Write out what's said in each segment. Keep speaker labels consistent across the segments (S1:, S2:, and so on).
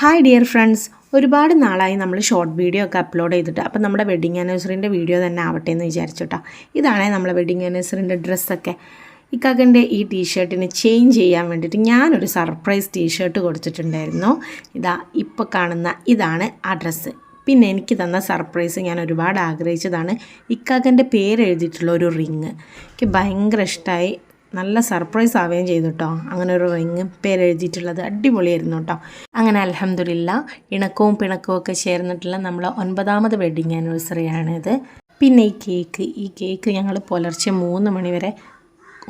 S1: Hi dear friends, ഒരുപാട് നാളായി നമ്മൾ ഷോർട്ട് വീഡിയോ ഒക്കെ അപ്ലോഡ് ചെയ്തിട്ട്. അപ്പോൾ നമ്മുടെ വെഡിങ് ആനിവേഴ്സറിൻ്റെ വീഡിയോ തന്നെ ആവട്ടെ എന്ന് വിചാരിച്ചോട്ടോ. ഇതാണ് നമ്മളെ വെഡിങ് ആനിവേഴ്സറിൻ്റെ ഡ്രസ്സൊക്കെ. ഇക്കാക്കൻ്റെ ഈ ടീഷർട്ടിന് ചേഞ്ച് ചെയ്യാൻ വേണ്ടിയിട്ട് ഞാനൊരു സർപ്രൈസ് ടീഷർട്ട് കൊടുത്തിട്ടുണ്ടായിരുന്നു. ഇതാ ഇപ്പോൾ കാണുന്ന ഇതാണ് ആ ഡ്രസ്സ്. പിന്നെ എനിക്ക് തന്ന സർപ്രൈസ് ഞാൻ ഒരുപാട് ആഗ്രഹിച്ചതാണ് ഇക്കാക്കൻ്റെ പേരെഴുതിയിട്ടുള്ള ഒരു റിങ്. എനിക്ക് ഭയങ്കര ഇഷ്ടമായി. നല്ല സർപ്രൈസ് ആവുകയും ചെയ്തു കേട്ടോ. അങ്ങനെ ഒരു റിങ് പേരെഴുതിയിട്ടുള്ളത് അടിപൊളിയായിരുന്നു കേട്ടോ. അങ്ങനെ അൽഹംദുലില്ലാ ഇണക്കവും പിണക്കവും ഒക്കെ ചേർന്നിട്ടുള്ള നമ്മൾ 9ാമത് വെഡിങ് ആനിവേഴ്സറിയാണിത്. പിന്നെ ഈ കേക്ക് ഞങ്ങൾ പുലർച്ചെ 3 മണി വരെ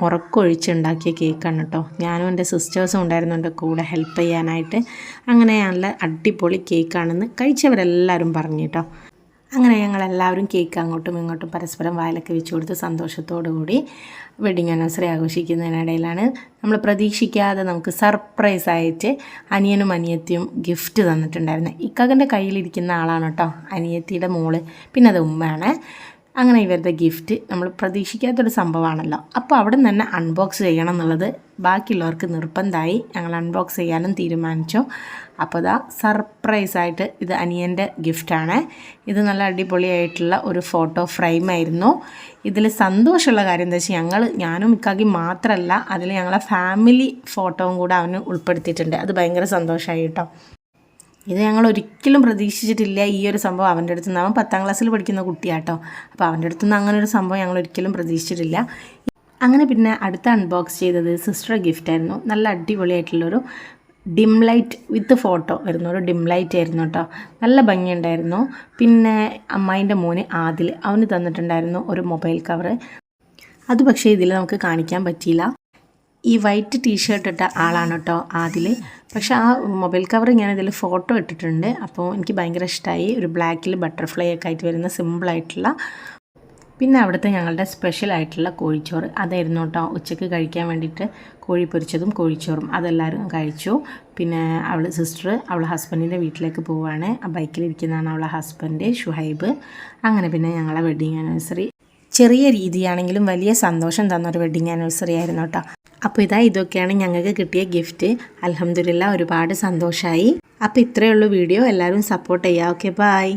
S1: ഉറക്കൊഴിച്ചുണ്ടാക്കിയ കേക്കാണ് കേട്ടോ. ഞാനും എൻ്റെ സിസ്റ്റേഴ്സും ഉണ്ടായിരുന്നു എൻ്റെ കൂടെ ഹെൽപ്പ് ചെയ്യാനായിട്ട്. അങ്ങനെ നല്ല അടിപൊളി കേക്കാണെന്ന് കഴിച്ചവരെല്ലാവരും പറഞ്ഞു കേട്ടോ. അങ്ങനെ ഞങ്ങളെല്ലാവരും കേക്ക് അങ്ങോട്ടും ഇങ്ങോട്ടും പരസ്പരം വായിലൊക്കെ വെച്ച് കൊടുത്ത് സന്തോഷത്തോടു കൂടി വെഡിങ് ആനിവേഴ്സറി ആഘോഷിക്കുന്നതിനിടയിലാണ് നമ്മൾ പ്രതീക്ഷിക്കാതെ നമുക്ക് സർപ്രൈസായിട്ട് അനിയനും അനിയത്തിയും ഗിഫ്റ്റ് തന്നിട്ടുണ്ടായിരുന്നത്. ഇക്കാക്കൻ്റെ കയ്യിലിരിക്കുന്ന ആളാണ് കേട്ടോ അനിയത്തിയുടെ മോള്, പിന്നെ അത് ഉമ്മയാണ്. അങ്ങനെ ഇവരുടെ ഗിഫ്റ്റ് നമ്മൾ പ്രതീക്ഷിക്കാത്തൊരു സംഭവമാണല്ലോ. അപ്പോൾ അവിടെ നിന്ന് തന്നെ അൺബോക്സ് ചെയ്യണം എന്നുള്ളത് ബാക്കിയുള്ളവർക്ക് നിർബന്ധമായി. ഞങ്ങൾ അൺബോക്സ് ചെയ്യാനും തീരുമാനിച്ചു. അപ്പോൾ ഇതാ സർപ്രൈസായിട്ട് ഇത് അനിയൻ്റെ ഗിഫ്റ്റാണ്. ഇത് നല്ല അടിപൊളിയായിട്ടുള്ള ഒരു ഫോട്ടോ ഫ്രെയിമായിരുന്നു. ഇതിൽ സന്തോഷമുള്ള കാര്യം എന്താ വെച്ചാൽ ഞാനും ഇക്കാക്കി മാത്രമല്ല, അതിൽ ഞങ്ങളെ ഫാമിലി ഫോട്ടോയും കൂടെ അവന് ഉൾപ്പെടുത്തിയിട്ടുണ്ട്. അത് ഭയങ്കര സന്തോഷമായി കേട്ടോ. ഇത് ഞങ്ങൾ ഒരിക്കലും പ്രതീക്ഷിച്ചിട്ടില്ല ഈ ഒരു സംഭവം അവൻ്റെ അടുത്ത് നിന്ന്. അവൻ 10ാം ക്ലാസ്സിൽ പഠിക്കുന്ന കുട്ടിയാട്ടോ. അപ്പോൾ അവൻ്റെ അടുത്ത് നിന്ന് അങ്ങനെ ഒരു സംഭവം ഞങ്ങൾ ഒരിക്കലും പ്രതീക്ഷിച്ചിട്ടില്ല. അങ്ങനെ പിന്നെ അടുത്ത അൺബോക്സ് ചെയ്തത് സിസ്റ്റർ ഗിഫ്റ്റായിരുന്നു. നല്ല അടിപൊളിയായിട്ടുള്ളൊരു ഡിം ലൈറ്റ് വിത്ത് ഫോട്ടോ വരുന്ന ഒരു ഡിം ലൈറ്റ് ആയിരുന്നു കേട്ടോ. നല്ല ഭംഗിയുണ്ടായിരുന്നു. പിന്നെ അമ്മായിൻ്റെ മോന് ആദിൽ അവന് തന്നിട്ടുണ്ടായിരുന്നു ഒരു മൊബൈൽ കവറ്. അത് പക്ഷേ ഇതിൽ നമുക്ക് കാണിക്കാൻ പറ്റിയില്ല. ഈ വൈറ്റ് ടീഷർട്ട് ഇട്ട ആളാണ് കേട്ടോ ആദിൽ. പക്ഷേ ആ മൊബൈൽ കവർ ഞാനിതിൽ ഫോട്ടോ ഇട്ടിട്ടുണ്ട്. അപ്പോൾ എനിക്ക് ഭയങ്കര ഇഷ്ടമായി. ഒരു ബ്ലാക്കിൽ ബട്ടർഫ്ലൈ ഒക്കെ ആയിട്ട് വരുന്ന സിമ്പിളായിട്ടുള്ള. പിന്നെ അവിടുത്തെ ഞങ്ങളുടെ സ്പെഷ്യലായിട്ടുള്ള കോഴിച്ചോറ് അതായിരുന്നു കേട്ടോ. ഉച്ചയ്ക്ക് കഴിക്കാൻ വേണ്ടിയിട്ട് കോഴി പൊരിച്ചതും കോഴിച്ചോറും അതെല്ലാവരും കഴിച്ചു. പിന്നെ അവൾ ഹസ്ബൻഡിൻ്റെ വീട്ടിലേക്ക് പോവുകയാണ്. ആ ബൈക്കിലിരിക്കുന്നതാണ് അവളെ ഹസ്ബൻഡ് ഷുഹൈബ്. അങ്ങനെ പിന്നെ ഞങ്ങളെ വെഡ്ഡിങ് ആനിവേഴ്സറി ചെറിയ രീതിയാണെങ്കിലും വലിയ സന്തോഷം തന്നൊരു വെഡ്ഡിങ് ആനിവേഴ്സറി ആയിരുന്നു കേട്ടോ. അപ്പോൾ ഇതൊക്കെയാണ് ഞങ്ങൾക്ക് കിട്ടിയ ഗിഫ്റ്റ്. അൽഹംദുലില്ലാ ഒരുപാട് സന്തോഷമായി. അപ്പോൾ ഇത്രയേ ഉള്ളൂ വീഡിയോ. എല്ലാവരും സപ്പോർട്ട് ചെയ്യുക. Okay, by.